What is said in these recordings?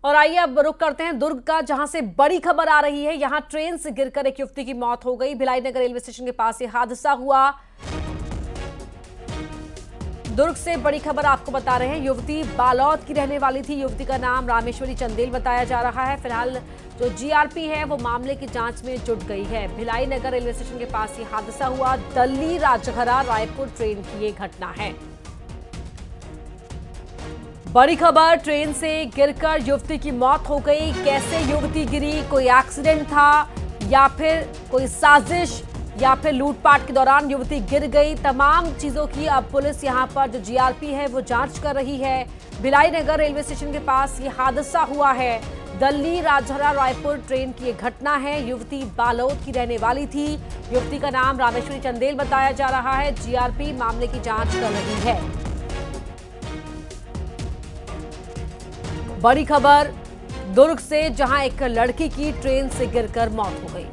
और आइए अब रुक करते हैं दुर्ग का, जहां से बड़ी खबर आ रही है। यहां ट्रेन से गिरकर एक युवती की मौत हो गई। भिलाई नगर रेलवे स्टेशन के पास ये हादसा हुआ। दुर्ग से बड़ी खबर आपको बता रहे हैं। युवती बालौद की रहने वाली थी। युवती का नाम रामेश्वरी चंदेल बताया जा रहा है। फिलहाल जो जीआरपी है वो मामले की जांच में जुट गई है। भिलाई नगर रेलवे स्टेशन के पास ये हादसा हुआ। दिल्ली राजगढ़ा रायपुर ट्रेन की ये घटना है। बड़ी खबर, ट्रेन से गिरकर युवती की मौत हो गई। कैसे युवती गिरी, कोई एक्सीडेंट था या फिर कोई साजिश या फिर लूटपाट के दौरान युवती गिर गई, तमाम चीजों की अब पुलिस यहां पर जो जीआरपी है वो जांच कर रही है। भिलाई नगर रेलवे स्टेशन के पास ये हादसा हुआ है। दिल्ली राजगढ़ा रायपुर ट्रेन की ये घटना है। युवती बालोद की रहने वाली थी। युवती का नाम रामेश्वरी चंदेल बताया जा रहा है। जीआरपी मामले की जांच कर रही है। बड़ी खबर दुर्ग से, जहां एक लड़की की ट्रेन से गिरकर मौत हो गई।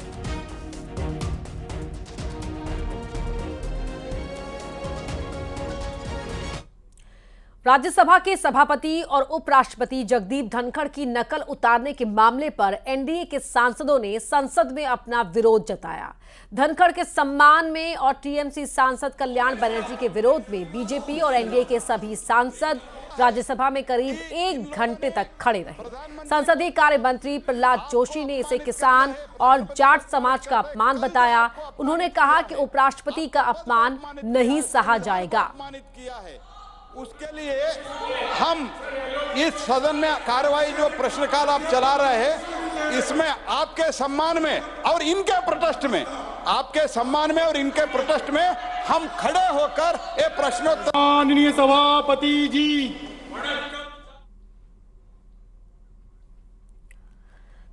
राज्यसभा के सभापति और उपराष्ट्रपति जगदीप धनखड़ की नकल उतारने के मामले पर एनडीए के सांसदों ने संसद में अपना विरोध जताया। धनखड़ के सम्मान में और टीएमसी सांसद कल्याण बनर्जी के विरोध में बीजेपी और एनडीए के सभी सांसद राज्यसभा में करीब 1 घंटे तक खड़े रहे। संसदीय कार्य मंत्री प्रहलाद जोशी ने इसे किसान और जाट समाज का अपमान बताया। उन्होंने कहा कि उपराष्ट्रपति का अपमान नहीं सहा जाएगा। उसके लिए हम इस सदन में कार्रवाई जो प्रश्नकाल आप चला रहे हैं, इसमें आपके सम्मान में और इनके प्रोटेस्ट में, आपके सम्मान में और इनके प्रोटेस्ट में हम खड़े होकर ये प्रश्नोत्तर। माननीय सभापति जी,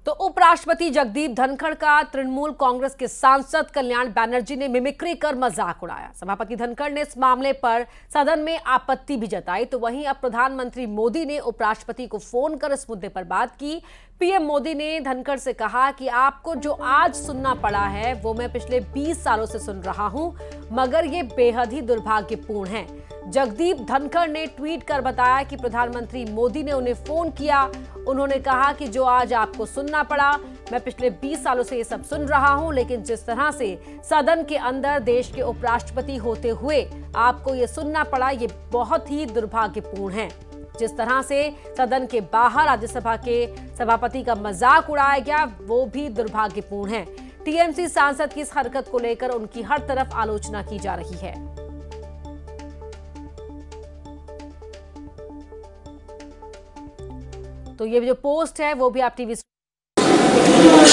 तो उपराष्ट्रपति जगदीप धनखड़ का तृणमूल कांग्रेस के सांसद कल्याण बनर्जी ने मिमिक्री कर मजाक उड़ाया। सभापति धनखड़ ने इस मामले पर सदन में आपत्ति भी जताई। तो वहीं अब प्रधानमंत्री मोदी ने उपराष्ट्रपति को फोन कर इस मुद्दे पर बात की। पीएम मोदी ने धनखड़ से कहा कि आपको जो आज सुनना पड़ा है वो मैं पिछले 20 सालों से सुन रहा हूं, मगर ये बेहद ही दुर्भाग्यपूर्ण है। जगदीप धनखड़ ने ट्वीट कर बताया कि प्रधानमंत्री मोदी ने उन्हें फोन किया। उन्होंने कहा कि जो आज आपको सुनना पड़ा, मैं पिछले 20 सालों से ये सब सुन रहा हूं, लेकिन जिस तरह से सदन के अंदर देश के उपराष्ट्रपति होते हुए आपको ये सुनना पड़ा, ये बहुत ही दुर्भाग्यपूर्ण है। जिस तरह से सदन के बाहर राज्यसभा के सभापति का मजाक उड़ाया गया, वो भी दुर्भाग्यपूर्ण है। टीएमसी सांसद की इस हरकत को लेकर उनकी हर तरफ आलोचना की जा रही है। तो ये जो पोस्ट है वो भी आप टीवी।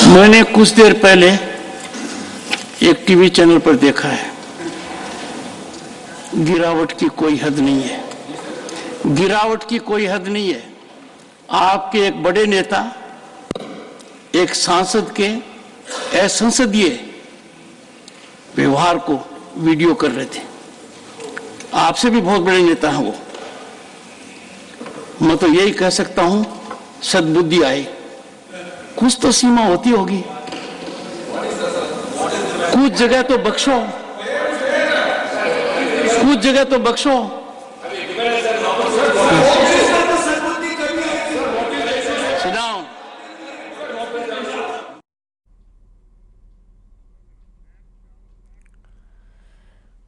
मैंने कुछ देर पहले एक टीवी चैनल पर देखा है, गिरावट की कोई हद नहीं है, गिरावट की कोई हद नहीं है। आपके एक बड़े नेता एक सांसद के असंसदीय व्यवहार को वीडियो कर रहे थे। आपसे भी बहुत बड़े नेता हैं वो। मैं तो यही कह सकता हूं, सद्बुद्धि आए, कुछ तो सीमा होती होगी, कुछ जगह तो बख्शो, कुछ जगह तो बख्शो।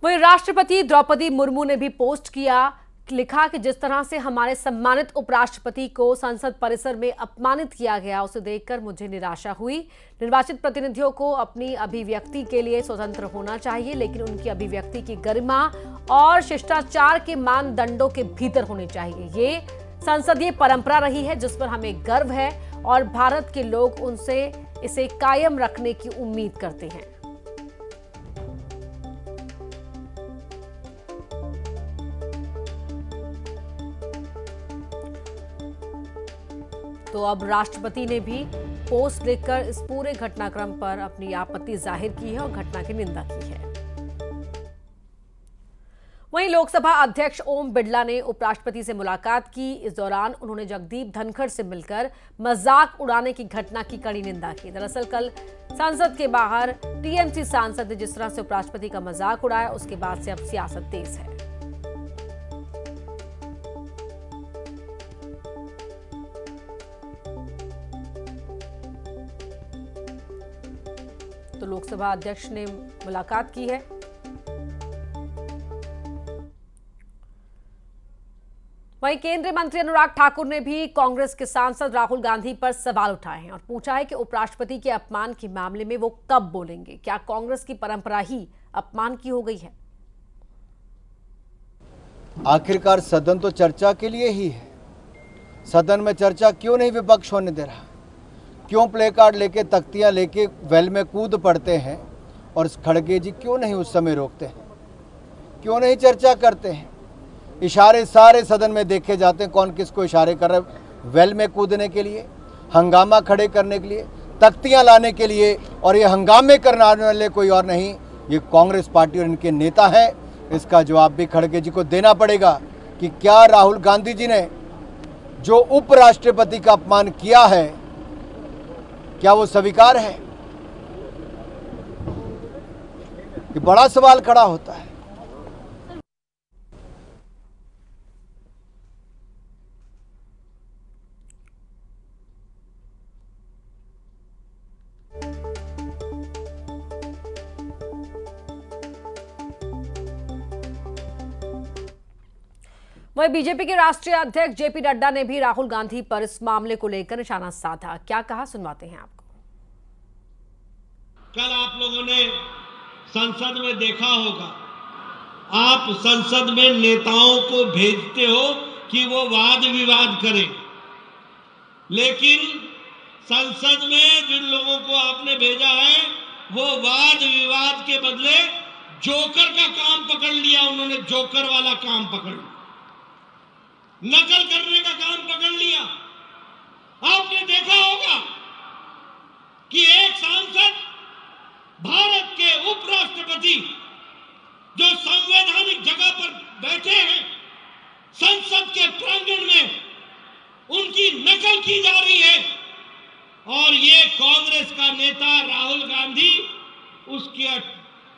वहीं राष्ट्रपति द्रौपदी मुर्मू ने भी पोस्ट किया, लिखा कि जिस तरह से हमारे सम्मानित उपराष्ट्रपति को संसद परिसर में अपमानित किया गया, उसे देखकर मुझे निराशा हुई। निर्वाचित प्रतिनिधियों को अपनी अभिव्यक्ति के लिए स्वतंत्र होना चाहिए, लेकिन उनकी अभिव्यक्ति की गरिमा और शिष्टाचार के मानदंडों के भीतर होनी चाहिए। ये संसदीय परंपरा रही है जिस पर हमें गर्व है और भारत के लोग उनसे इसे कायम रखने की उम्मीद करते हैं। तो अब राष्ट्रपति ने भी पोस्ट लिखकर इस पूरे घटनाक्रम पर अपनी आपत्ति जाहिर की है और घटना की निंदा की है। वहीं लोकसभा अध्यक्ष ओम बिरला ने उपराष्ट्रपति से मुलाकात की। इस दौरान उन्होंने जगदीप धनखड़ से मिलकर मजाक उड़ाने की घटना की कड़ी निंदा की। दरअसल कल संसद के बाहर टीएमसी सांसद ने जिस तरह से उपराष्ट्रपति का मजाक उड़ाया, उसके बाद से अब सियासत तेज है। तो लोकसभा अध्यक्ष ने मुलाकात की है। वहीं केंद्रीय मंत्री अनुराग ठाकुर ने भी कांग्रेस के सांसद राहुल गांधी पर सवाल उठाए हैं और पूछा है कि उपराष्ट्रपति के अपमान के मामले में वो कब बोलेंगे। क्या कांग्रेस की परंपरा ही अपमान की हो गई है? आखिरकार सदन तो चर्चा के लिए ही है। सदन में चर्चा क्यों नहीं विपक्ष होने दे रहा? क्यों प्ले कार्ड लेके तख्तियां लेके वेल में कूद पड़ते हैं और खड़गे जी क्यों नहीं उस समय रोकते हैं? क्यों नहीं चर्चा करते हैं? इशारे सारे सदन में देखे जाते हैं, कौन किसको इशारे कर रहा है? वेल में कूदने के लिए, हंगामा खड़े करने के लिए, तख्तियां लाने के लिए, और ये हंगामे करने वाले कोई और नहीं, ये कांग्रेस पार्टी और इनके नेता हैं। इसका जवाब भी खड़गे जी को देना पड़ेगा कि क्या राहुल गांधी जी ने जो उपराष्ट्रपति का अपमान किया है, क्या वो स्वीकार है? ये बड़ा सवाल खड़ा होता है। वहीं बीजेपी के राष्ट्रीय अध्यक्ष जेपी नड्डा ने भी राहुल गांधी पर इस मामले को लेकर निशाना साधा। क्या कहा, सुनवाते हैं आपको। कल आप लोगों ने संसद में देखा होगा, आप संसद में नेताओं को भेजते हो कि वो वाद विवाद करें, लेकिन संसद में जिन लोगों को आपने भेजा है वो वाद विवाद के बदले जोकर का काम पकड़ लिया। उन्होंने जोकर वाला काम पकड़ लिया, नकल करने का काम पकड़ लिया। आपने देखा होगा कि एक सांसद भारत के उपराष्ट्रपति जो संवैधानिक जगह पर बैठे हैं, संसद के प्रांगण में उनकी नकल की जा रही है, और ये कांग्रेस का नेता राहुल गांधी उसके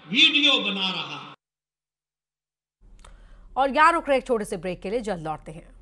वीडियो बना रहा है। और यहाँ रुक रहे एक छोटे से ब्रेक के लिए, जल्द लौटते हैं।